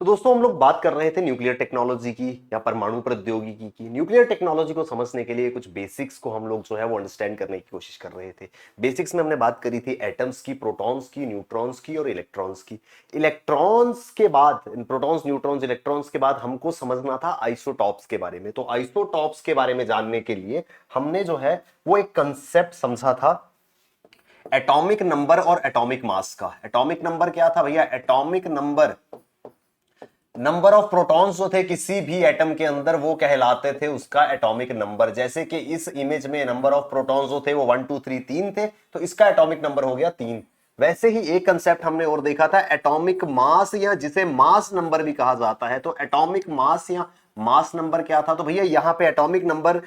तो दोस्तों हम लोग बात कर रहे थे न्यूक्लियर टेक्नोलॉजी की या परमाणु प्रौद्योगिकी की। न्यूक्लियर टेक्नोलॉजी को समझने के लिए कुछ बेसिक्स को हम लोग जो है वो अंडरस्टैंड करने की कोशिश कर रहे थे। बेसिक्स में हमने बात करी थी एटम्स की, प्रोटॉन्स की, न्यूट्रॉन्स की और इलेक्ट्रॉन्स की। इलेक्ट्रॉन्स के बाद, प्रोटॉन्स, न्यूट्रॉन्स, इलेक्ट्रॉन्स के बाद हमको समझना था आइसोटॉप्स के बारे में। तो आइसोटॉप्स के बारे में जानने के लिए हमने जो है वो एक कंसेप्ट समझा था एटॉमिक नंबर और एटॉमिक मास का। एटॉमिक नंबर क्या था भैया? Atomic number, number of protons जो थे किसी भी एटम के अंदर वो कहलाते थे उसका एटॉमिक नंबर। जैसे कि इस इमेज में नंबर ऑफ प्रोटॉन्स जो थे वो 1 2 3 3 थे, तो इसका एटॉमिक नंबर हो गया 3। वैसे ही एक कंसेप्ट हमने और देखा था एटॉमिक मास, या जिसे मास नंबर भी कहा जाता है। तो एटॉमिक मास या मास नंबर क्या था? तो भैया यहां पे एटॉमिक नंबर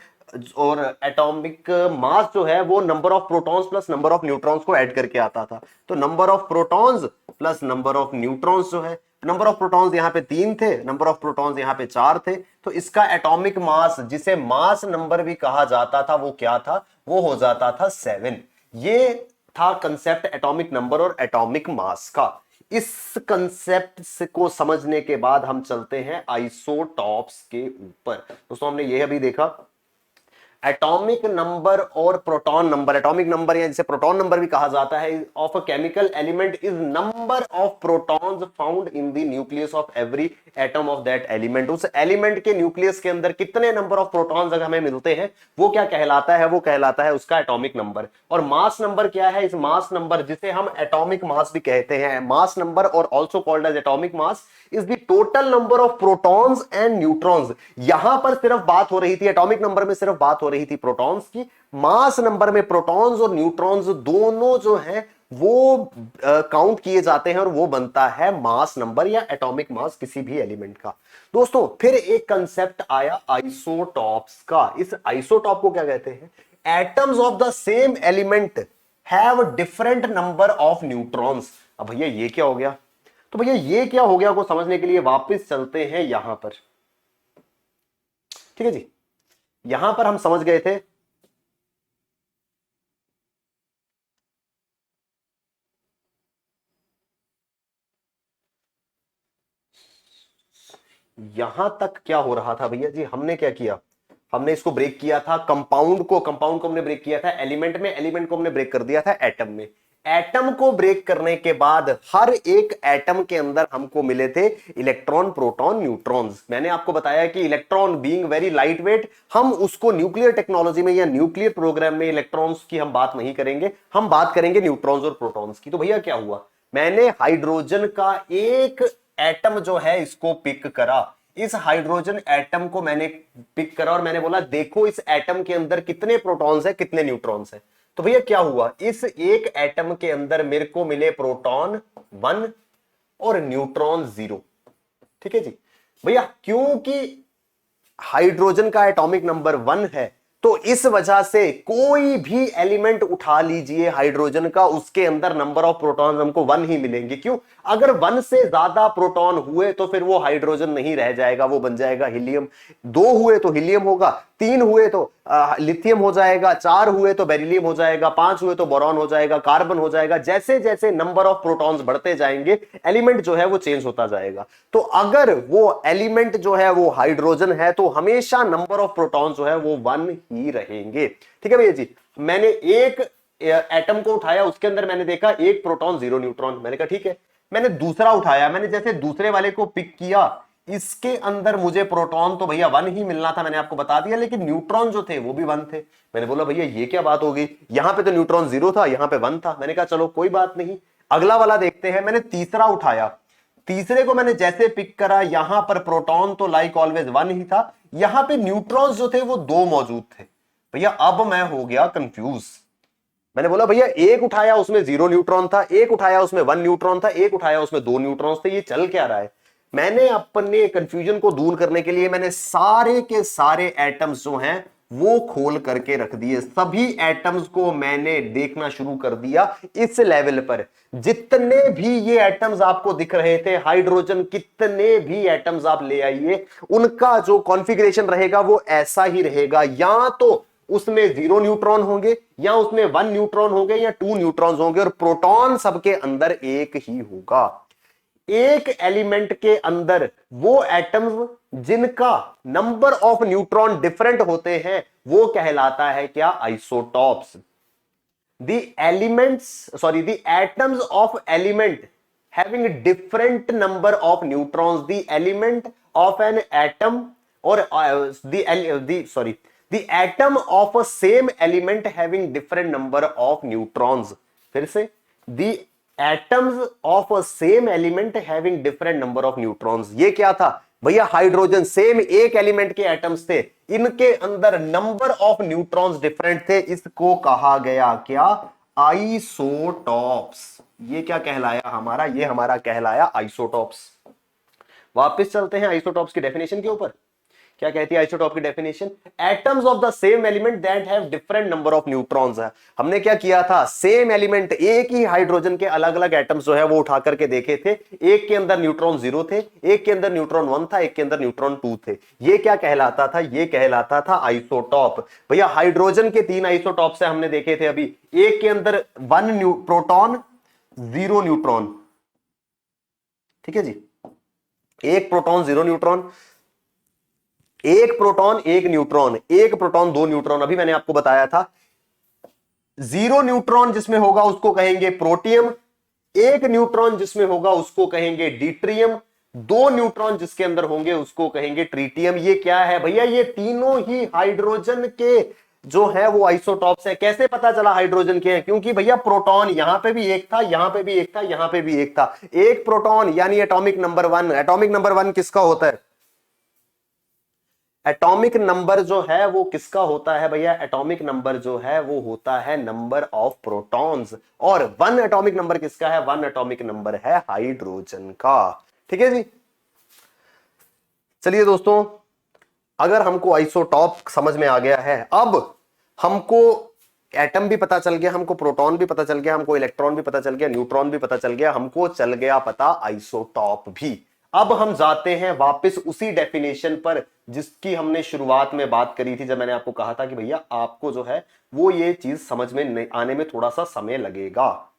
और एटॉमिक मास जो है वो number of protons plus number of neutrons को ऐड करके आता था। तो number of protons plus number of neutrons जो है, नंबर ऑफ प्रोटॉन्स यहां पे 3 थे, नंबर ऑफ प्रोटॉन्स यहां पे 4 थे, तो इसका एटॉमिक मास जिसे मास नंबर भी कहा जाता था वो क्या था? वो हो जाता था 7। ये था कंसेप्ट एटॉमिक नंबर और एटॉमिक मास का। इस कंसेप्ट को समझने के बाद हम चलते हैं आइसोटॉप्स के ऊपर। दोस्तों हमने ये अभी देखा एटॉमिक नंबर और प्रोटॉन नंबर। एटॉमिक नंबर या जिसे प्रोटॉन नंबर भी कहा जाता है of a chemical element is number of protons found in the nucleus of every atom of that element. उस एलिमेंट के न्यूक्लियस के अंदर कितने नंबर ऑफ प्रोटॉन्स अगर हमें मिलते हैं वो क्या कहलाता है? वो कहलाता है उसका एटॉमिक नंबर। और मास नंबर क्या है? इस मास नंबर जिसे हम एटॉमिक मास भी कहते हैं, मास नंबर और also called as atomic mass is the total number of protons and neutrons. यहां पर सिर्फ बात हो रही थी एटॉमिक नंबर में, सिर्फ बात हो रही थी प्रोटॉन्स की। मास नंबर में प्रोटॉन्स और न्यूट्रॉन्स दोनों जो है वो काउंट किए जाते हैं और वो बनता है मास नंबर या एटॉमिक मास किसी भी एलिमेंट का। दोस्तों फिर एक कंसेप्ट आया आइसोटॉप्स का। इस आइसोटॉप को क्या कहते हैं? Atoms of the same element have different number of neutrons. अब भैया ये क्या हो गया? तो भैया ये क्या हो गया को समझने के लिए वापस चलते हैं यहां पर। ठीक है जी, यहां पर हम समझ गए थे यहां तक क्या हो रहा था भैया जी। हमने क्या किया? हमने इसको ब्रेक किया था कंपाउंड को हमने ब्रेक किया था एलिमेंट में, एलिमेंट को हमने ब्रेक कर दिया था एटम में। एटम को ब्रेक करने के बाद हर एक एटम के अंदर हमको मिले थे इलेक्ट्रॉन, प्रोटॉन, न्यूट्रॉन्स। मैंने आपको बताया कि electron being very light weight, हम उसको न्यूक्लियर टेक्नोलॉजी में या न्यूक्लियर प्रोग्राम में इलेक्ट्रॉन्स की हम बात नहीं करेंगे, हम बात करेंगे न्यूट्रॉन्स और प्रोटॉन्स की। तो भैया क्या हुआ? मैंने हाइड्रोजन का एक एटम जो है इसको पिक करा, इस हाइड्रोजन एटम को मैंने पिक करा और मैंने बोला देखो इस एटम के अंदर कितने प्रोटॉन्स है, कितने न्यूट्रॉन्स है। तो भैया क्या हुआ? इस एक एटम के अंदर मेरे को मिले प्रोटॉन 1 और न्यूट्रॉन 0। ठीक है जी भैया, क्योंकि हाइड्रोजन का एटॉमिक नंबर 1 है तो इस वजह से कोई भी एलिमेंट उठा लीजिए हाइड्रोजन का, उसके अंदर नंबर ऑफ प्रोटॉन हमको 1 ही मिलेंगे। क्यों? अगर 1 से ज्यादा प्रोटॉन हुए तो फिर वो हाइड्रोजन नहीं रह जाएगा, वो बन जाएगा हीलियम। 2 हुए तो हीलियम होगा, 3 हुए तो लिथियम हो जाएगा, 4 हुए तो बेरिलियम हो जाएगा, 5 हुए तो बोरॉन हो जाएगा, कार्बन हो जाएगा। जैसे जैसे नंबर ऑफ प्रोटॉन्स बढ़ते जाएंगे एलिमेंट जो है वो चेंज होता जाएगा। तो अगर वो एलिमेंट जो है वो हाइड्रोजन है तो हमेशा नंबर ऑफ प्रोटॉन्स जो है वो 1 ही रहेंगे। ठीक है भैया जी, मैंने एक एटम को उठाया, उसके अंदर मैंने देखा 1 प्रोटॉन 0 न्यूट्रॉन, मैंने कहा ठीक है। मैंने दूसरा उठाया, मैंने जैसे दूसरे वाले को पिक किया, इसके अंदर मुझे प्रोटॉन तो भैया 1 ही मिलना था, मैंने आपको बता दिया, लेकिन न्यूट्रॉन जो थे वो भी 1 थे। मैंने बोला भैया ये क्या बात हो गई, यहां पे तो न्यूट्रॉन 0 था, यहां पे 1 था। मैंने कहा चलो कोई बात नहीं, अगला वाला देखते हैं। मैंने तीसरा उठाया, तीसरे को मैंने जैसे पिक करा, यहां पर प्रोटॉन तो लाइक ऑलवेज 1 ही था, यहां पे न्यूट्रॉन्स जो थे वो 2 मौजूद थे। भैया अब मैं हो गया कंफ्यूज। मैंने बोला भैया एक उठाया उसमें 0 न्यूट्रॉन था, एक उठाया उसमें 1 न्यूट्रॉन था, एक उठाया उसमें 2 न्यूट्रॉन्स थे, ये चल क्या रहा है? मैंने अपने कंफ्यूजन को दूर करने के लिए मैंने सारे के सारे एटम्स जो हैं वो खोल करके रख दिए। सभी एटम्स को मैंने देखना शुरू कर दिया इस लेवल पर। जितने भी ये एटम्स आपको दिख रहे थे हाइड्रोजन, कितने भी एटम्स आप ले आइए, उनका जो कॉन्फ़िगरेशन रहेगा वो ऐसा ही रहेगा। या तो उसमें 0 न्यूट्रॉन होंगे, या उसमें 1 न्यूट्रॉन होंगे, या 2 न्यूट्रॉन्स होंगे, और प्रोटॉन सबके अंदर एक ही होगा। एक एलिमेंट के अंदर वो एटम्स जिनका नंबर ऑफ न्यूट्रॉन डिफरेंट होते हैं वो कहलाता है क्या, isotopes. the atoms of element having different number of neutrons, the element of an atom or the atom of a same element having different number of neutrons। फिर से, the atoms of a same element having different number of neutrons, ये क्या था भैया, hydrogen, same एक element के atoms थे, इनके अंदर नंबर ऑफ न्यूट्रॉन्स डिफरेंट थे, इसको कहा गया क्या, आइसोटॉप्स। ये क्या कहलाया हमारा, ये हमारा कहलाया आइसोटॉप्स। वापस चलते हैं आइसोटॉप्स की डेफिनेशन के ऊपर। क्या कहती है आइसोटॉप की definition, atoms of the same element that have different number of neutrons है। हमने क्या किया था, सेम एलिमेंट, एक ही हाइड्रोजन के अलग अलग एटम्स जो है वो उठा करके देखे थे, एक के अंदर न्यूट्रॉन 0 थे, एक के अंदर न्यूट्रॉन 1 था, एक के अंदर न्यूट्रॉन 2 थे। ये क्या कहलाता था, ये कहलाता था आइसोटॉप। भैया हाइड्रोजन के 3 आइसोटॉप से हमने देखे थे अभी, एक के अंदर 1 प्रोटॉन 0 न्यूट्रॉन, ठीक है जी, एक प्रोटॉन 0 न्यूट्रॉन, एक प्रोटॉन 1 न्यूट्रॉन, एक प्रोटॉन 2 न्यूट्रॉन। अभी मैंने आपको बताया था 0 न्यूट्रॉन जिसमें होगा उसको कहेंगे प्रोटियम, 1 न्यूट्रॉन जिसमें होगा उसको कहेंगे डीट्रियम, 2 न्यूट्रॉन जिसके अंदर होंगे उसको कहेंगे ट्रीटियम। ये क्या है भैया, ये तीनों ही हाइड्रोजन के जो है वो आइसोटॉप्स है। कैसे पता चला हाइड्रोजन के हैं, क्योंकि भैया प्रोटॉन यहां पे भी एक था, यहां पे भी एक था, यहां पे भी एक था। एक प्रोटॉन यानी एटॉमिक नंबर 1, एटॉमिक नंबर 1 किसका होता है, एटॉमिक नंबर जो है वो किसका होता है भैया, एटॉमिक नंबर जो है वो होता है नंबर ऑफ प्रोटॉन्स। और 1 एटॉमिक नंबर किसका है, 1 एटॉमिक नंबर है हाइड्रोजन का। ठीक है जी, चलिए दोस्तों, अगर हमको आइसोटॉप समझ में आ गया है, अब हमको एटम भी पता चल गया, हमको प्रोटॉन भी पता चल गया, हमको इलेक्ट्रॉन भी पता चल गया, न्यूट्रॉन भी पता चल गया, हमको चल गया पता आइसोटॉप भी। अब हम जाते हैं वापस उसी डेफिनेशन पर जिसकी हमने शुरुआत में बात करी थी, जब मैंने आपको कहा था कि भैया आपको जो है वो ये चीज समझ में आने में थोड़ा सा समय लगेगा।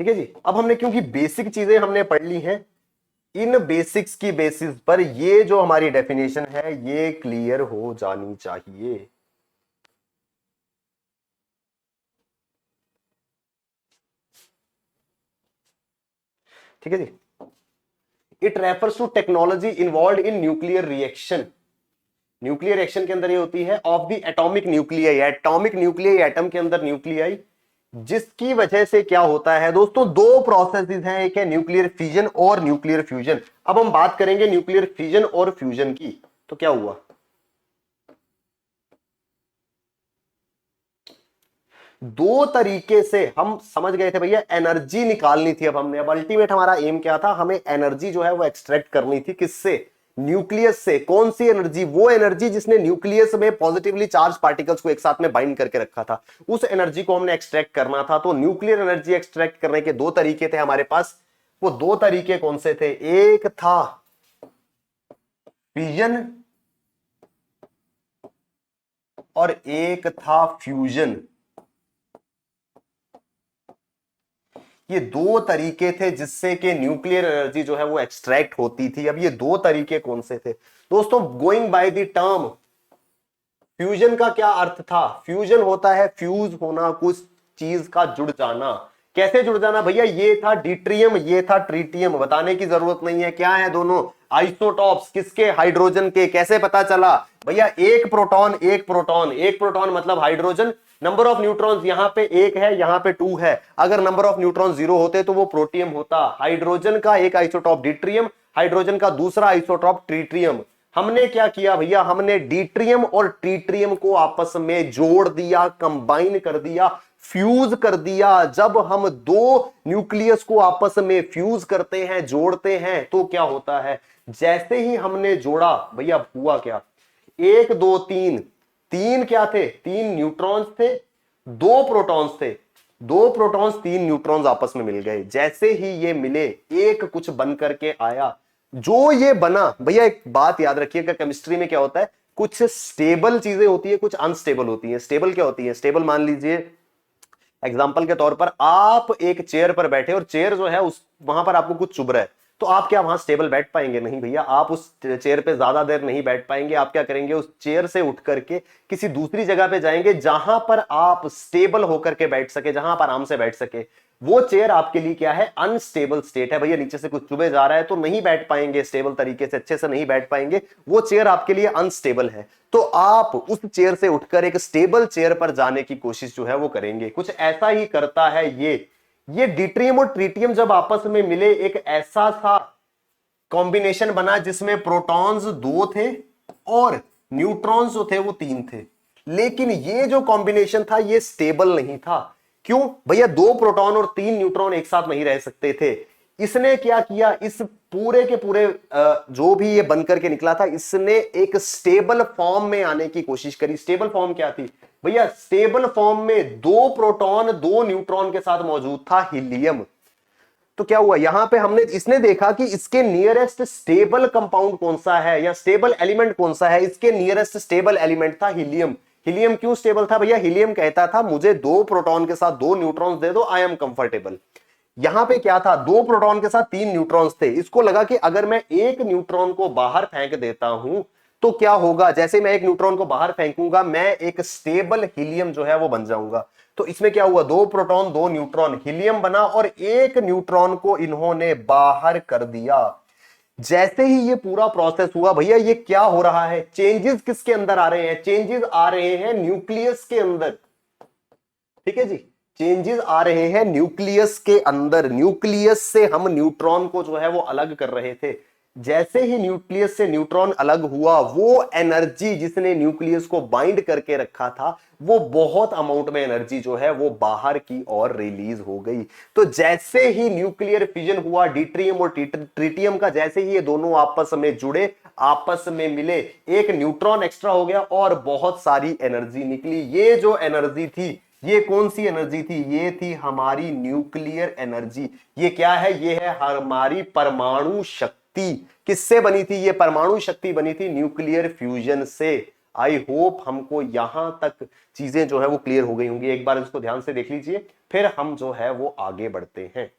ठीक है जी, अब हमने क्योंकि बेसिक चीजें हमने पढ़ ली हैं, इन बेसिक्स की बेसिस पर ये जो हमारी डेफिनेशन है ये क्लियर हो जानी चाहिए। ठीक है जी, it refers to technology involve in nuclear reaction. Nuclear reaction के अंदर ये होती है of the atomic nuclei, atomic nuclei, atom के अंदर न्यूक्लियाई, जिसकी वजह से क्या होता है दोस्तों, 2 प्रोसेसेस हैं, एक है न्यूक्लियर फिजन और न्यूक्लियर फ्यूजन। अब हम बात करेंगे न्यूक्लियर फिजन और फ्यूजन की। तो क्या हुआ, 2 तरीके से हम समझ गए थे भैया, एनर्जी निकालनी थी। अब हमने, अब अल्टीमेट हमारा एम क्या था, हमें एनर्जी जो है वो एक्सट्रैक्ट करनी थी, किससे, न्यूक्लियस से। कौन सी एनर्जी, वो एनर्जी जिसने न्यूक्लियस में पॉजिटिवली चार्ज पार्टिकल्स को एक साथ में बाइंड करके रखा था, उस एनर्जी को हमने एक्सट्रैक्ट करना था। तो न्यूक्लियर एनर्जी एक्सट्रैक्ट करने के 2 तरीके थे हमारे पास। वो 2 तरीके कौन से थे, एक था फिजन और एक था फ्यूजन। ये 2 तरीके थे जिससे कि न्यूक्लियर एनर्जी जो है वो एक्सट्रैक्ट होती थी। अब ये 2 तरीके कौन से थे दोस्तों, going by the term fusion का क्या अर्थ था, फ्यूजन होता है फ्यूज होना, कुछ चीज का जुड़ जाना। कैसे जुड़ जाना भैया, ये था डिट्रियम, ये था ट्रीटियम, बताने की जरूरत नहीं है, क्या है दोनों आइसोटॉप्स, किसके, हाइड्रोजन के। कैसे पता चला भैया, एक प्रोटॉन, एक प्रोटॉन, एक प्रोटॉन मतलब हाइड्रोजन, नंबर ऑफ न्यूट्रॉन्स यहां पे 1 है, यहां पे 2 है। अगर नंबर ऑफ न्यूट्रॉन 0 होते तो वो प्रोटियम होता। हाइड्रोजन का एक आइसोटॉप डिट्रियम, हाइड्रोजन का दूसरा आइसोटॉप ट्रीट्रियम। हमने क्या किया भैया, हमने डिट्रियम और ट्रीट्रियम को आपस में जोड़ दिया, कंबाइन कर दिया, फ्यूज कर दिया। जब हम 2 न्यूक्लियस को आपस में फ्यूज करते हैं, जोड़ते हैं, तो क्या होता है, जैसे ही हमने जोड़ा भैया हुआ क्या, 1 2 3, 3 क्या थे, 3 न्यूट्रॉन्स थे, 2 प्रोटॉन्स थे, 2 प्रोटॉन्स 3 न्यूट्रॉन्स आपस में मिल गए। जैसे ही ये मिले एक कुछ बन करके आया, जो ये बना भैया, एक बात याद रखिएगा, केमिस्ट्री में क्या होता है, कुछ स्टेबल चीजें होती है, कुछ अनस्टेबल होती है। स्टेबल क्या होती है, स्टेबल मान लीजिए एग्जाम्पल के तौर पर आप एक चेयर पर बैठे और चेयर जो है उस वहां पर आपको कुछ चुभ रहा है, तो आप क्या वहां स्टेबल बैठ पाएंगे? नहीं भैया, आप उस चेयर पे ज्यादा देर नहीं बैठ पाएंगे। आप क्या करेंगे, उस चेयर से उठ करके किसी दूसरी जगह पे जाएंगे जहां पर आप स्टेबल होकर के बैठ सके, जहां आप आराम से बैठ सके। वो चेयर आपके लिए क्या है, अनस्टेबल स्टेट है भैया। नीचे से कुछ चुभे जा रहा है तो नहीं बैठ पाएंगे स्टेबल तरीके से, अच्छे से नहीं बैठ पाएंगे, वो चेयर आपके लिए अनस्टेबल है। तो आप उस चेयर से उठकर एक स्टेबल चेयर पर जाने की कोशिश जो है वो करेंगे। कुछ ऐसा ही करता है ये डिट्रियम और ट्रिटियम जब आपस में मिले, एक ऐसा सा कॉम्बिनेशन बना जिसमें प्रोटॉन्स 2 थे और न्यूट्रॉन्स जो थे वो 3 थे। लेकिन ये जो कॉम्बिनेशन था ये स्टेबल नहीं था। क्यों भैया? 2 प्रोटॉन और 3 न्यूट्रॉन एक साथ नहीं रह सकते थे। इसने क्या किया, इस पूरे के पूरे जो भी ये बनकर के निकला था, इसने एक स्टेबल फॉर्म में आने की कोशिश करी। स्टेबल फॉर्म क्या थी भैया? स्टेबल फॉर्म में 2 प्रोटॉन 2 न्यूट्रॉन के साथ मौजूद था हीलियम। तो क्या हुआ यहां पे, हमने इसने देखा कि इसके नियरेस्ट स्टेबल कंपाउंड कौन सा है या स्टेबल एलिमेंट कौन सा है। इसके नियरेस्ट स्टेबल एलिमेंट था हीलियम। हीलियम क्यों स्टेबल था भैया? हीलियम कहता था मुझे 2 प्रोटॉन के साथ 2 न्यूट्रॉन्स दे दो, आई एम कंफर्टेबल। यहां पे क्या था, 2 प्रोटॉन के साथ 3 न्यूट्रॉन्स थे। इसको लगा कि अगर मैं एक न्यूट्रॉन को बाहर फेंक देता हूं तो क्या होगा, जैसे मैं एक न्यूट्रॉन को बाहर फेंकूंगा मैं एक स्टेबल हीलियम जो है वो बन जाऊंगा। तो इसमें क्या हुआ, 2 प्रोटॉन 2 न्यूट्रॉन, हीलियम बना और एक न्यूट्रॉन को इन्होंने बाहर कर दिया। जैसे ही ये पूरा प्रोसेस हुआ भैया, ये क्या हो रहा है, चेंजेस किसके अंदर आ रहे हैं? चेंजेस आ रहे हैं न्यूक्लियस के अंदर। ठीक है जी, चेंजेस आ रहे हैं न्यूक्लियस के अंदर। न्यूक्लियस से हम न्यूट्रॉन को जो है वो अलग कर रहे थे। जैसे ही न्यूक्लियस से न्यूट्रॉन अलग हुआ, वो एनर्जी जिसने न्यूक्लियस को बाइंड करके रखा था, वो बहुत अमाउंट में एनर्जी जो है वो बाहर की ओर रिलीज हो गई। तो जैसे ही न्यूक्लियर फिजन हुआ डिट्रियम और ट्रिटियम का, जैसे ही ये दोनों आपस में जुड़े, आपस में मिले, एक न्यूट्रॉन एक्स्ट्रा हो गया और बहुत सारी एनर्जी निकली। ये जो एनर्जी थी, ये कौन सी एनर्जी थी? ये थी हमारी न्यूक्लियर एनर्जी। ये क्या है? ये है हमारी परमाणु शक्ति। किससे बनी थी ये परमाणु शक्ति? बनी थी न्यूक्लियर फ्यूजन से। आई होप हमको यहां तक चीजें जो है वो क्लियर हो गई होंगी। एक बार इसको ध्यान से देख लीजिए, फिर हम जो है वो आगे बढ़ते हैं।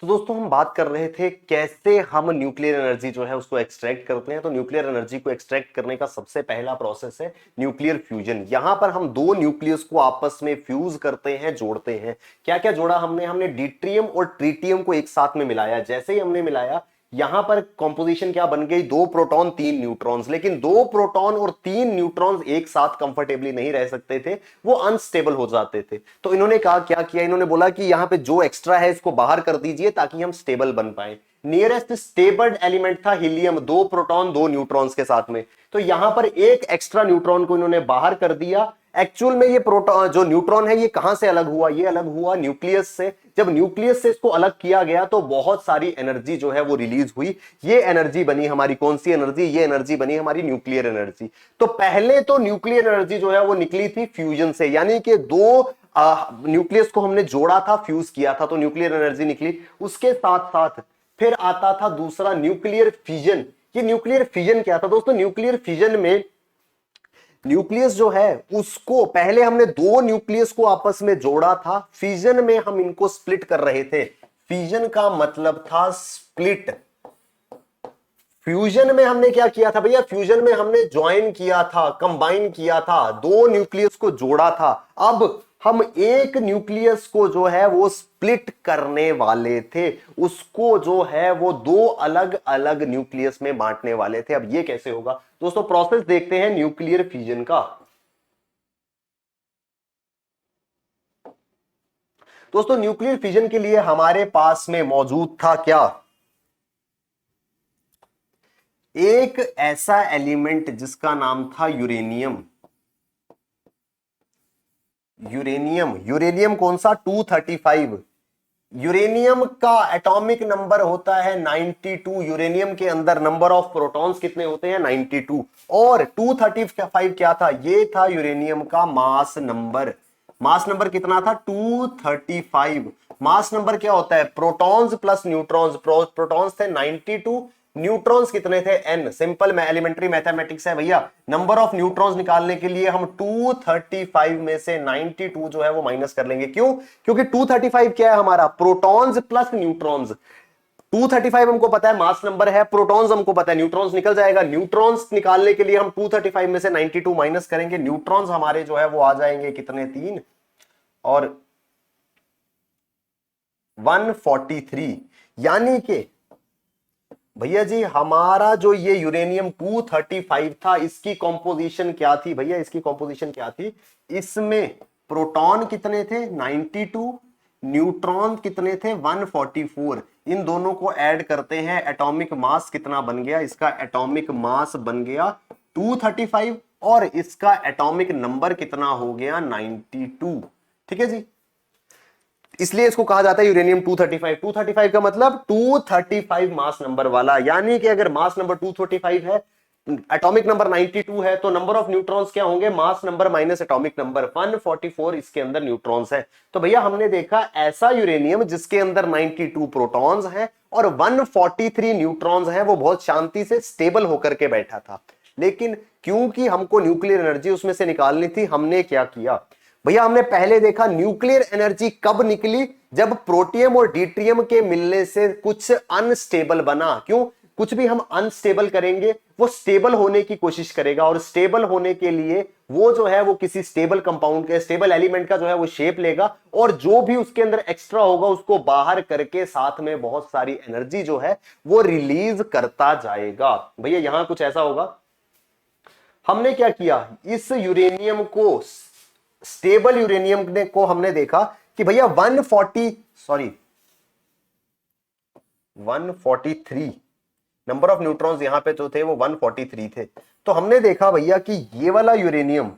तो दोस्तों हम बात कर रहे थे कैसे हम न्यूक्लियर एनर्जी जो है उसको एक्सट्रैक्ट करते हैं। तो न्यूक्लियर एनर्जी को एक्सट्रैक्ट करने का सबसे पहला प्रोसेस है न्यूक्लियर फ्यूजन। यहां पर हम 2 न्यूक्लियस को आपस में फ्यूज करते हैं, जोड़ते हैं। क्या क्या जोड़ा हमने डिट्रियम और ट्रिटियम को एक साथ में मिलाया। जैसे ही हमने मिलाया, यहां पर कॉम्पोजिशन क्या बन गई, 2 प्रोटॉन 3 न्यूट्रॉन्स। लेकिन 2 प्रोटॉन और 3 न्यूट्रॉन्स एक साथ कंफर्टेबली नहीं रह सकते थे, वो अनस्टेबल हो जाते थे। तो इन्होंने कहा, क्या किया इन्होंने, बोला कि यहां पे जो एक्स्ट्रा है इसको बाहर कर दीजिए ताकि हम स्टेबल बन पाए। नियरेस्ट स्टेबल एलिमेंट था हीलियम, 2 प्रोटॉन 2 न्यूट्रॉन्स के साथ में। तो यहां पर एक एक्स्ट्रा न्यूट्रॉन को इन्होंने बाहर कर दिया। एक्चुअल में ये प्रोटॉन जो न्यूट्रॉन है ये कहां से अलग हुआ? ये अलग हुआ न्यूक्लियस से। जब न्यूक्लियस से इसको अलग किया गया तो बहुत सारी एनर्जी जो है वो रिलीज हुई। ये एनर्जी बनी हमारी कौन सी एनर्जी? ये एनर्जी बनी हमारी न्यूक्लियर एनर्जी। तो पहले तो न्यूक्लियर एनर्जी जो है वो निकली थी फ्यूजन से, यानी कि 2 न्यूक्लियस को हमने जोड़ा था, फ्यूज किया था, तो न्यूक्लियर एनर्जी निकली। उसके साथ साथ फिर आता था दूसरा न्यूक्लियर फिजन। ये न्यूक्लियर फिजन क्या था दोस्तों? न्यूक्लियर फिजन में न्यूक्लियस जो है उसको पहले हमने 2 न्यूक्लियस को आपस में जोड़ा था, फिजन में हम इनको स्प्लिट कर रहे थे। फिजन का मतलब था स्प्लिट। फ्यूजन में हमने क्या किया था भैया? फ्यूजन में हमने ज्वाइन किया था, कंबाइन किया था, 2 न्यूक्लियस को जोड़ा था। अब हम एक न्यूक्लियस को जो है वो स्प्लिट करने वाले थे, उसको जो है वो 2 अलग अलग न्यूक्लियस में बांटने वाले थे। अब ये कैसे होगा दोस्तों? प्रोसेस देखते हैं न्यूक्लियर फ्यूजन का। दोस्तों न्यूक्लियर फ्यूजन के लिए हमारे पास में मौजूद था क्या? एक ऐसा एलिमेंट जिसका नाम था यूरेनियम। यूरेनियम, यूरेनियम कौन सा? 235। यूरेनियम का एटॉमिक नंबर होता है 92। यूरेनियम के अंदर नंबर ऑफ प्रोटॉन्स कितने होते हैं? 92। और 235 क्या था? ये था यूरेनियम का मास नंबर। मास नंबर कितना था? 235। मास नंबर क्या होता है? Protons plus neutrons. प्रोटॉन्स थे 92, न्यूट्रॉन्स कितने थे? n। सिंपल में एलिमेंट्री मैथमेटिक्स है भैया। नंबर ऑफ न्यूट्रॉन्स निकालने के लिए हम 235 में से 92 जो है वो माइनस कर लेंगे। क्यों? क्योंकि 235 क्या है हमारा? Protons plus neutrons. 235 हमको पता है मास नंबर है, प्रोटॉन्स हमको पता है, न्यूट्रॉन्स निकल जाएगा। न्यूट्रॉन्स निकालने के लिए हम 235 में से 92 माइनस करेंगे। न्यूट्रॉन्स हमारे जो है वो आ जाएंगे कितने? 3 और 143। यानी कि भैया जी हमारा जो ये यूरेनियम 235 था, इसकी कॉम्पोजिशन क्या थी भैया? इसकी कॉम्पोजिशन क्या थी? इसमें प्रोटॉन कितने थे? 92, न्यूट्रॉन कितने थे? 144। इन दोनों को ऐड करते हैं, एटॉमिक मास कितना बन गया? इसका एटॉमिक मास बन गया 235 और इसका एटॉमिक नंबर कितना हो गया? 92। ठीक है जी, इसलिए इसको कहा जाता है यूरेनियम 235। 235 का मतलब 235 मास नंबर वाला। यानी कि अगर मास नंबर 235 है, एटॉमिक नंबर 92 है, तो नंबर ऑफ न्यूट्रॉन्स क्या होंगे? Mass number minus atomic number 144। इसके अंदर न्यूट्रॉन्स है। तो भैया हमने देखा ऐसा यूरेनियम जिसके अंदर 92 प्रोटॉन्स हैं और 143 न्यूट्रॉन्स हैं, वो बहुत शांति से स्टेबल होकर के बैठा था। लेकिन क्योंकि हमको न्यूक्लियर एनर्जी उसमें से निकालनी थी, हमने क्या किया भैया? हमने पहले देखा न्यूक्लियर एनर्जी कब निकली? जब प्रोटियम और ड्यूटेरियम के मिलने से कुछ अनस्टेबल बना। क्यों? कुछ भी हम अनस्टेबल करेंगे वो स्टेबल होने की कोशिश करेगा, और स्टेबल होने के लिए वो जो है वो किसी स्टेबल कंपाउंड के, स्टेबल एलिमेंट का जो है वो शेप लेगा, और जो भी उसके अंदर एक्स्ट्रा होगा उसको बाहर करके साथ में बहुत सारी एनर्जी जो है वो रिलीज करता जाएगा। भैया यहां कुछ ऐसा होगा। हमने क्या किया? इस यूरेनियम को, स्टेबल यूरेनियम को हमने देखा कि भैया 143 नंबर ऑफ न्यूट्रॉन्स यहां पे जो थे वो 143 थे। तो हमने देखा भैया कि ये वाला यूरेनियम,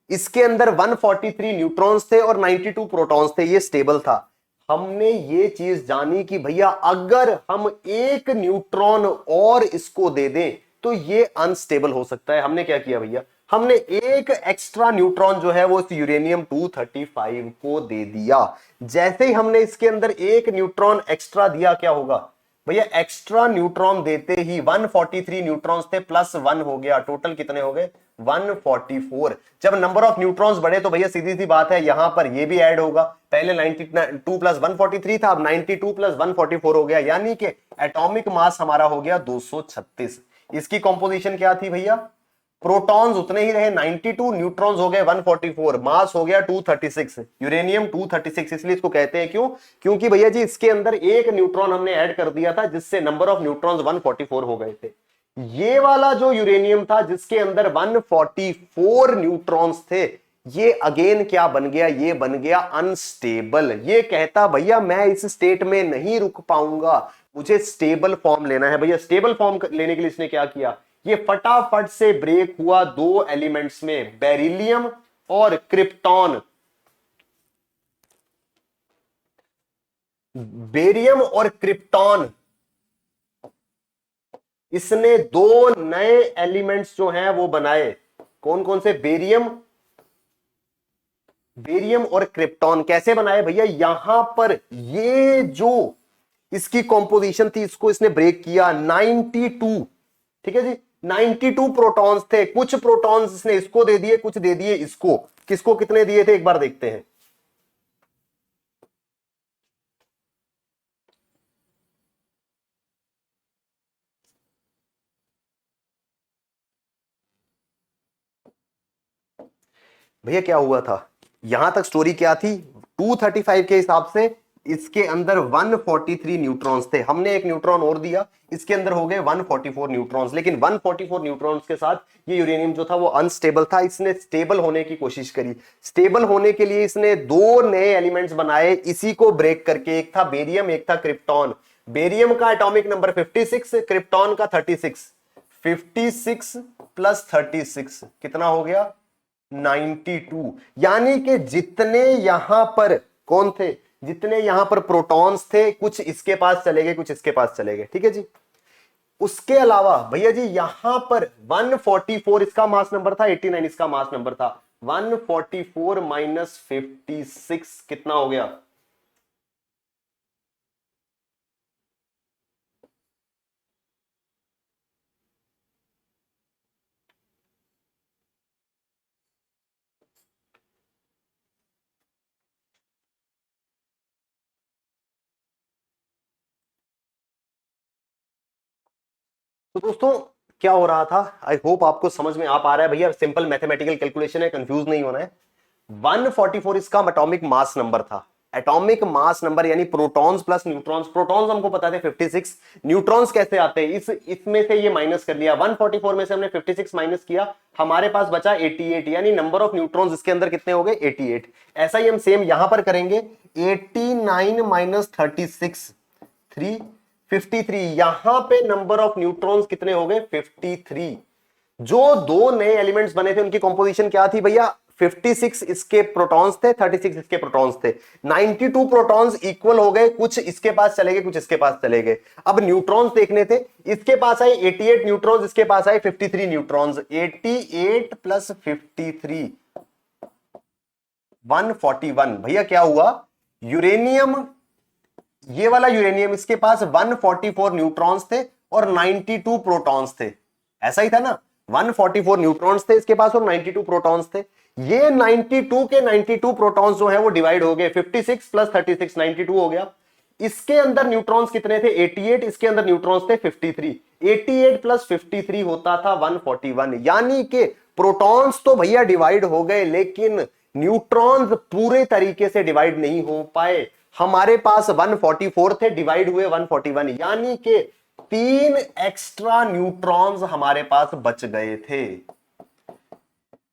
इसके अंदर 143 न्यूट्रॉन्स थे और 92 प्रोटॉन्स थे, ये स्टेबल था। हमने ये चीज जानी कि भैया अगर हम एक न्यूट्रॉन और इसको दे दें तो ये अनस्टेबल हो सकता है। हमने क्या किया भैया? हमने एक एक्स्ट्रा न्यूट्रॉन जो है वो इस यूरेनियम 235 को दे दिया। जैसे ही हमने इसके अंदर एक न्यूट्रॉन एक्स्ट्रा दिया, क्या होगा भैया? एक्स्ट्रा न्यूट्रॉन देते ही 143 न्यूट्रॉन्स थे प्लस 1 हो गया, टोटल कितने हो गए? 144। जब नंबर ऑफ न्यूट्रॉन्स बढ़े तो भैया सीधी सी बात है यहां पर ये भी ऐड होगा। पहले 92 प्लस 143 था, अब 92 प्लस 144 हो गया, यानी कि एटॉमिक मास हमारा हो गया 236। इसकी कॉम्पोजिशन क्या थी भैया? प्रोटॉन्स उतने ही रहे 92, न्यूट्रॉन्स हो गए 144, मास हो गया 236, यूरेनियम 236। इसलिए इसको कहते हैं क्यों? क्योंकि भैया जी इसके अंदर एक न्यूट्रॉन हमने ऐड कर दिया था जिससे नंबर ऑफ न्यूट्रॉन्स 144 हो गए थे। ये वाला जो यूरेनियम था जिसके अंदर 144 न्यूट्रॉन्स थे, ये अगेन क्या बन गया? ये बन गया अनस्टेबल। ये कहता भैया मैं इस स्टेट में नहीं रुक पाऊंगा, मुझे स्टेबल फॉर्म लेना है। भैया स्टेबल फॉर्म लेने के लिए इसने क्या किया? ये फटाफट से ब्रेक हुआ दो एलिमेंट्स में, बेरिलियम और क्रिप्टॉन। बेरियम और क्रिप्टॉन, इसने दो नए एलिमेंट्स जो हैं वो बनाए। कौन कौन से? बेरियम और क्रिप्टॉन। कैसे बनाए भैया? यहां पर ये जो इसकी कॉम्पोजिशन थी इसको इसने ब्रेक किया। 92, ठीक है जी, 92 प्रोटॉन्स थे। कुछ प्रोटॉन्स इसने इसको दे दिए, कुछ दे दिए इसको। किसको कितने दिए थे एक बार देखते हैं। भैया क्या हुआ था? यहां तक स्टोरी क्या थी? 235 के हिसाब से इसके अंदर 143 न्यूट्रॉन्स थे, हमने एक न्यूट्रॉन और दिया, इसके अंदर हो गए 144 न्यूट्रॉन्स। लेकिन 144 न्यूट्रॉन्स के साथ ये यूरेनियम जो था वो अनस्टेबल था। इसने स्टेबल होने की कोशिश करी। स्टेबल होने के लिए इसने दो नए एलिमेंट्स बनाए इसी को ब्रेक करके। एक था बेरियम, एक था क्रिप्टॉन। बेरियम का एटॉमिक नंबर 56, क्रिप्टॉन का 36। 56 प्लस 36 कितना हो गया? 92। यानी कि जितने यहां पर कौन थे? जितने यहां पर प्रोटॉन्स थे कुछ इसके पास चले गए, कुछ इसके पास चले गए, ठीक है जी। उसके अलावा भैया जी यहां पर 144 इसका मास नंबर था, 89 इसका मास नंबर था। 144 माइनस 56 कितना हो गया? तो दोस्तों क्या हो रहा था, आई होप आपको समझ में आ पा रहा है भैया, सिंपल मैथमेटिकल कैलकुलेशन है, कंफ्यूज नहीं होना है। 144 इसका एटॉमिक मास नंबर था। एटॉमिक मास नंबर यानी प्रोटॉन्स प्लस न्यूट्रॉन्स, प्रोटॉन्स हमको पता थे 56, न्यूट्रॉन्स कैसे आते हैं, इसमें से ये माइनस कर लिया, 144 में से हमने 56 माइनस किया, हमारे पास बचा 88, यानी नंबर ऑफ न्यूट्रॉन्स इसके अंदर कितने हो गए? 88। ऐसा ही हम सेम यहां पर करेंगे, 89 माइनस 36 53, यहां पे नंबर ऑफ न्यूट्रॉन्स कितने हो गए? 53। जो दो नए एलिमेंट्स बने थे उनकी कंपोजिशन क्या थी भैया? 56 इसके प्रोटॉन्स थे, 36 इसके प्रोटॉन्स थे। 92 प्रोटॉन्स इक्वल हो गए, कुछ इसके पास चले गए, कुछ इसके पास चले गए। अब न्यूट्रॉन्स देखने थे, इसके पास आए 88 न्यूट्रॉन्स, इसके पास आए 53 न्यूट्रॉन्स। 88 प्लस 53 141। भैया क्या हुआ? यूरेनियम, ये वाला यूरेनियम इसके पास 144 न्यूट्रॉन्स थे और 92 प्रोटॉन्स थे, ऐसा ही था ना? 144 न्यूट्रॉन्स थे इसके पास और 92 प्रोटॉन्स थे। ये 92 के 92 प्रोटॉन्स जो है वो डिवाइड हो गए, 56 प्लस 36 92 हो गया। इसके अंदर न्यूट्रॉन्स कितने थे? 88, इसके अंदर न्यूट्रॉन्स थे 53। 88 प्लस 53 होता था 141, यानी कि प्रोटॉन्स तो भैया डिवाइड हो गए लेकिन न्यूट्रॉन्स पूरे तरीके से डिवाइड नहीं हो पाए। हमारे पास 144 थे, डिवाइड हुए 141, यानी कि 3 एक्स्ट्रा न्यूट्रॉन्स हमारे पास बच गए थे।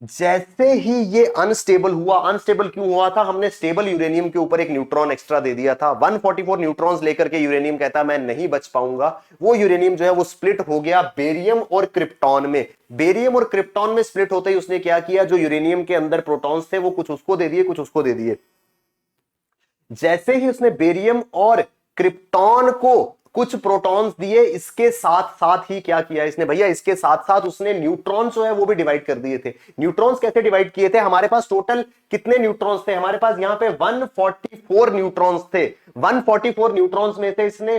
जैसे ही ये अनस्टेबल हुआ, अनस्टेबल क्यों हुआ था? हमने स्टेबल यूरेनियम के ऊपर एक न्यूट्रॉन एक्स्ट्रा दे दिया था। 144 न्यूट्रॉन्स लेकर के यूरेनियम कहता मैं नहीं बच पाऊंगा। वो यूरेनियम जो है वो स्प्लिट हो गया बेरियम और क्रिप्टॉन में। बेरियम और क्रिप्टॉन में स्प्लिट होते ही उसने क्या किया, जो यूरेनियम के अंदर प्रोटॉन्स थे वो कुछ उसको दे दिए, कुछ उसको दे दिए। जैसे ही उसने बेरियम और क्रिप्टॉन को कुछ प्रोटॉन्स दिए, इसके साथ साथ ही क्या किया इसने भैया? इसके साथ साथ उसने न्यूट्रॉन्स जो है वो भी डिवाइड कर दिए थे। न्यूट्रॉन्स कैसे डिवाइड किए थे? हमारे पास टोटल कितने न्यूट्रॉन्स थे? हमारे पास यहां पे 144 न्यूट्रॉन्स थे। 144 न्यूट्रॉन्स में से इसने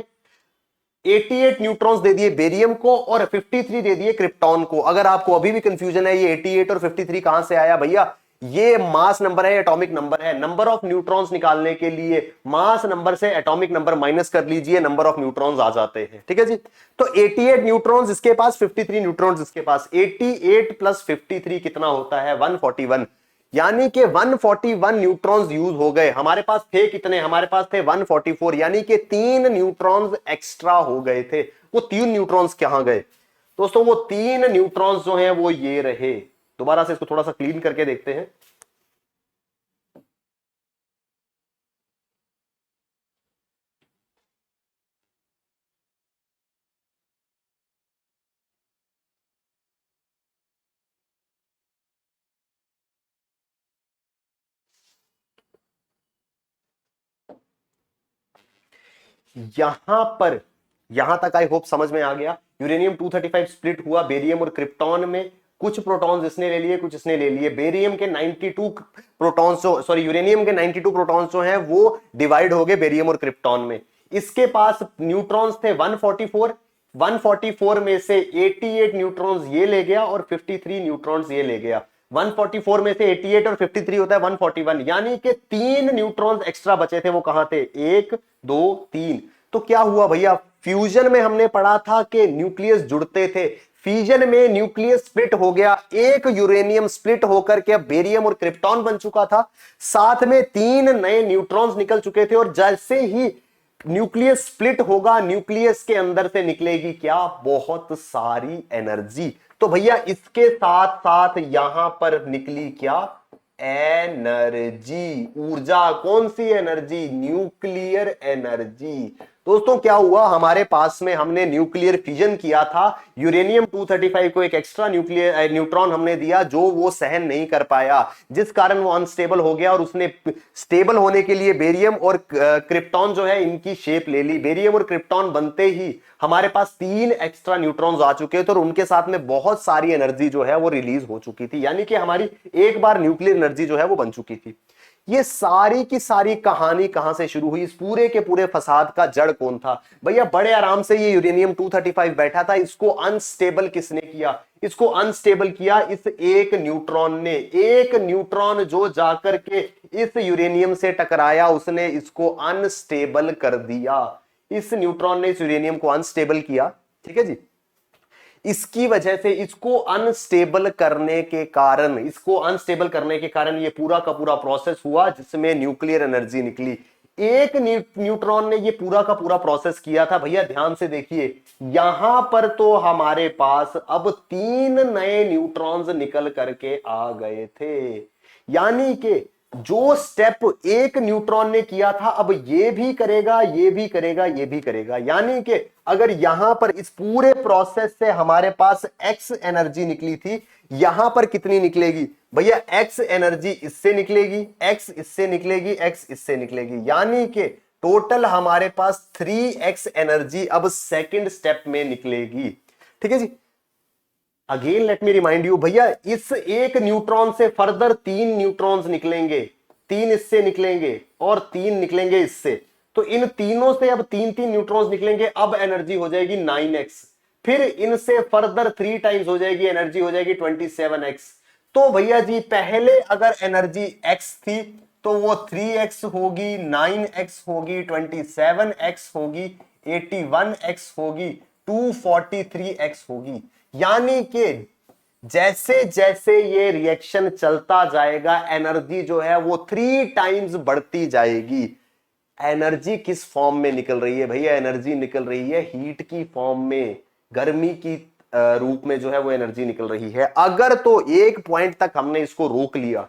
88 न्यूट्रॉन्स दे दिए बेरियम को और 53 दे दिए क्रिप्टॉन को। अगर आपको अभी भी कंफ्यूजन है ये 88 और 53 कहां से आया भैया, ये मास नंबर है, एटॉमिक नंबर है। नंबर ऑफ न्यूट्रॉन्स निकालने के लिए मास नंबर से एटॉमिक नंबर माइनस कर लीजिए, नंबर ऑफ न्यूट्रॉन्स आ जाते हैं, ठीक है जी। तो 88 न्यूट्रॉन्स इसके पास, 53 न्यूट्रॉन्स इसके पास। 88 प्लस 53 कितना होता है? 141, यानी कि 141 न्यूट्रॉन्स यूज हो गए। हमारे पास थे कितने? हमारे पास थे 144, यानी कि 3 न्यूट्रॉन्स एक्स्ट्रा हो गए थे। वो 3 न्यूट्रॉन्स कहां गए दोस्तों? वो 3 न्यूट्रॉन्स जो हैं वो ये रहे। दोबारा से इसको थोड़ा सा क्लीन करके देखते हैं। यहां पर, यहां तक आई होप समझ में आ गया। यूरेनियम 235 स्प्लिट हुआ बेरियम और क्रिप्टॉन में। कुछ प्रोटॉन्स इसने ले लिए, कुछ इसने ले लिए। बेरियम के 92 प्रोटॉन्स जो, सॉरी यूरेनियम के 92 प्रोटॉन्स जो हैं वो डिवाइड हो गए बेरियम और क्रिप्टॉन में। इसके पास न्यूट्रॉन्स थे 144, 144 में से 88 न्यूट्रॉन्स ये ले गया और 53 न्यूट्रॉन्स ये ले गया। 144 में से 88 और 53 होता है 141, यानी कि 3 न्यूट्रॉन्स एक्स्ट्रा बचे थे। वो कहां थे? 1 2 3। तो क्या हुआ भैया? फ्यूजन में हमने पढ़ा था कि न्यूक्लियस जुड़ते थे, फ्यूजन में न्यूक्लियस स्प्लिट हो गया। एक यूरेनियम स्प्लिट होकर के बेरियम और क्रिप्टॉन बन चुका था, साथ में 3 नए न्यूट्रॉन्स निकल चुके थे। और जैसे ही न्यूक्लियस स्प्लिट होगा, न्यूक्लियस के अंदर से निकलेगी क्या? बहुत सारी एनर्जी। तो भैया इसके साथ साथ यहां पर निकली क्या? एनर्जी, ऊर्जा। कौन सी एनर्जी? Nuclear energy. दोस्तों क्या हुआ, हमारे पास में हमने न्यूक्लियर फिजन किया था, यूरेनियम 235 को एक एक्स्ट्रा न्यूक्लियर न्यूट्रॉन हमने दिया जो वो सहन नहीं कर पाया, जिस कारण वो अनस्टेबल हो गया और उसने स्टेबल होने के लिए बेरियम और क्रिप्टॉन जो है इनकी शेप ले ली। बेरियम और क्रिप्टॉन बनते ही हमारे पास 3 एक्स्ट्रा न्यूट्रॉन्स आ चुके थे और उनके साथ में बहुत सारी एनर्जी जो है वो रिलीज हो चुकी थी, यानी कि हमारी एक बार न्यूक्लियर एनर्जी जो है वो बन चुकी थी। ये सारी की सारी कहानी कहां से शुरू हुई, इस पूरे के पूरे फसाद का जड़ कौन था भैया? बड़े आराम से ये यूरेनियम 235 बैठा था, इसको अनस्टेबल किसने किया? इसको अनस्टेबल किया इस एक न्यूट्रॉन ने। एक न्यूट्रॉन जो जाकर के इस यूरेनियम से टकराया उसने इसको अनस्टेबल कर दिया। इस न्यूट्रॉन ने इस यूरेनियम को अनस्टेबल किया, ठीक है जी। इसकी वजह से इसको अनस्टेबल करने के कारण ये पूरा का पूरा प्रोसेस हुआ जिसमें न्यूक्लियर एनर्जी निकली। एक न्यूट्रॉन ने ये पूरा का पूरा प्रोसेस किया था भैया। ध्यान से देखिए, यहां पर तो हमारे पास अब 3 नए न्यूट्रॉन्स निकल करके आ गए थे, यानी कि जो स्टेप एक न्यूट्रॉन ने किया था अब ये भी करेगा, ये भी करेगा, ये भी करेगा। यानी कि अगर यहां पर इस पूरे प्रोसेस से हमारे पास एक्स एनर्जी निकली थी, यहां पर कितनी निकलेगी भैया? एक्स एनर्जी इससे निकलेगी, एक्स इससे निकलेगी, एक्स इससे निकलेगी, यानी कि टोटल हमारे पास 3x एनर्जी अब सेकंड स्टेप में निकलेगी। ठीक है जी। Again let me remind you भैया, इस एक न्यूट्रॉन से फर्दर 3 न्यूट्रॉन्स निकलेंगे, 3 इससे निकलेंगे और 3 निकलेंगे इससे। तो इन तीनों से अब 3-3 न्यूट्रॉन्स निकलेंगे, अब एनर्जी हो जाएगी 9x। फिर इनसे फर्दर 3 टाइम्स हो जाएगी, एनर्जी हो जाएगी 27x। तो भैया जी पहले अगर एनर्जी x थी तो वो 3x होगी, 9x होगी, 27x होगी, 81x होगी, 243x होगी। यानी कि जैसे जैसे ये रिएक्शन चलता जाएगा एनर्जी जो है वो 3 टाइम्स बढ़ती जाएगी। एनर्जी किस फॉर्म में निकल रही है भैया? एनर्जी निकल रही है हीट की फॉर्म में, गर्मी की रूप में जो है वो एनर्जी निकल रही है। अगर तो एक पॉइंट तक हमने इसको रोक लिया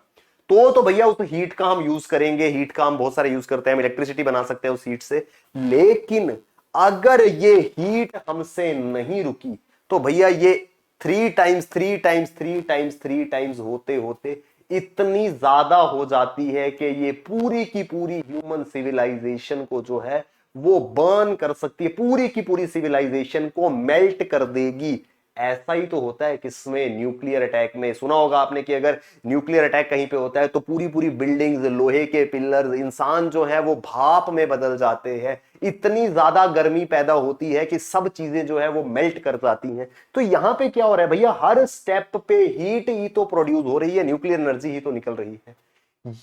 तो भैया उस हीट का हम यूज करेंगे। हीट का हम बहुत सारे यूज करते हैं, हम इलेक्ट्रिसिटी बना सकते हैं उस हीट से। लेकिन अगर ये हीट हमसे नहीं रुकी तो भैया ये 3 टाइम्स 3 टाइम्स 3 टाइम्स 3 टाइम्स होते होते इतनी ज्यादा हो जाती है कि ये पूरी की पूरी ह्यूमन सिविलाइजेशन को जो है वो बर्न कर सकती है, पूरी की पूरी सिविलाइजेशन को मेल्ट कर देगी। ऐसा ही तो होता है किसमें? न्यूक्लियर अटैक में। सुना होगा आपने कि अगर न्यूक्लियर अटैक कहीं पे होता है तो पूरी पूरी बिल्डिंग्स, लोहे के पिलर्स, इंसान जो है वो भाप में बदल जाते हैं। इतनी ज्यादा गर्मी पैदा होती है कि सब चीजें जो है वो मेल्ट कर जाती हैं। तो यहां पे क्या हो रहा है भैया? हर स्टेप पे हीट ही तो प्रोड्यूस हो रही है, न्यूक्लियर एनर्जी ही तो निकल रही है।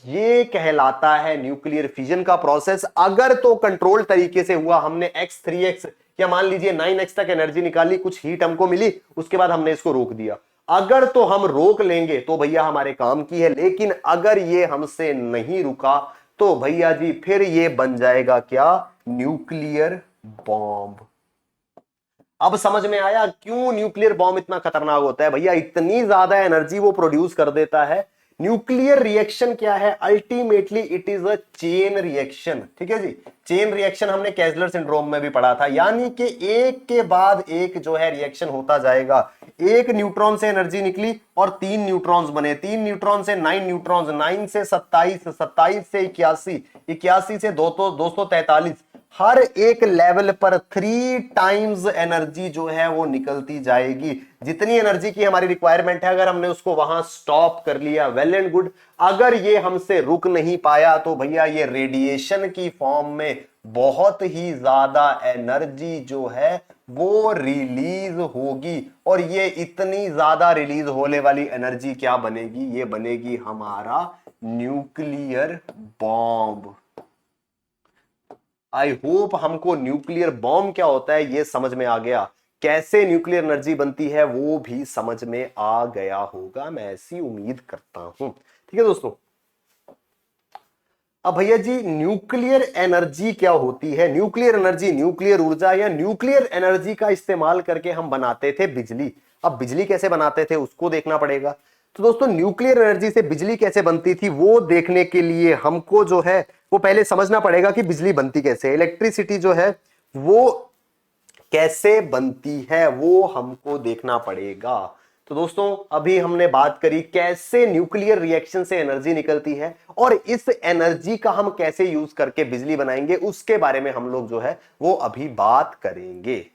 ये कहलाता है न्यूक्लियर फिजन का प्रोसेस। अगर तो कंट्रोल तरीके से हुआ, हमने x 3x या मान लीजिए 9x तक एनर्जी निकाली, कुछ हीट हमको मिली, उसके बाद हमने इसको रोक दिया। अगर तो हम रोक लेंगे तो भैया हमारे काम की है। लेकिन अगर ये हमसे नहीं रुका तो भैया जी फिर ये बन जाएगा क्या? Nuclear bomb. अब समझ में आया क्यों न्यूक्लियर बॉम्ब इतना खतरनाक होता है भैया? इतनी ज्यादा एनर्जी वो प्रोड्यूस कर देता है। न्यूक्लियर रिएक्शन क्या है? Ultimately it is a chain reaction. ठीक है जी। चेन रिएक्शन हमने कैजलर सिंड्रोम में भी पढ़ा था, यानी कि एक के बाद एक जो है रिएक्शन होता जाएगा। एक न्यूट्रॉन से एनर्जी निकली और 3 न्यूट्रॉन्स बने, 3 न्यूट्रॉन से 9 न्यूट्रॉन्स, 9 से 27, 27 से 81, 81 से 243। हर एक लेवल पर 3 टाइम्स एनर्जी जो है वो निकलती जाएगी। जितनी एनर्जी की हमारी रिक्वायरमेंट है, अगर हमने उसको वहां स्टॉप कर लिया, वेल एंड गुड। अगर ये हमसे रुक नहीं पाया तो भैया ये रेडिएशन की फॉर्म में बहुत ही ज्यादा एनर्जी जो है वो रिलीज होगी। और ये इतनी ज्यादा रिलीज होने वाली एनर्जी क्या बनेगी? ये बनेगी हमारा न्यूक्लियर बॉम्ब। आई होप हमको न्यूक्लियर बॉम्ब क्या होता है ये समझ में आ गया, कैसे न्यूक्लियर एनर्जी बनती है वो भी समझ में आ गया होगा, मैं ऐसी उम्मीद करता हूं। ठीक है दोस्तों। अब भैया जी न्यूक्लियर एनर्जी क्या होती है? न्यूक्लियर एनर्जी, न्यूक्लियर ऊर्जा या न्यूक्लियर एनर्जी का इस्तेमाल करके हम बनाते थे बिजली। अब बिजली कैसे बनाते थे उसको देखना पड़ेगा। तो दोस्तों न्यूक्लियर एनर्जी से बिजली कैसे बनती थी वो देखने के लिए हमको जो है वो पहले समझना पड़ेगा कि बिजली बनती कैसे है। इलेक्ट्रिसिटी जो है वो कैसे बनती है वो हमको देखना पड़ेगा। तो दोस्तों अभी हमने बात करी कैसे न्यूक्लियर रिएक्शन से एनर्जी निकलती है और इस एनर्जी का हम कैसे यूज करके बिजली बनाएंगे, उसके बारे में हम लोग जो है वो अभी बात करेंगे।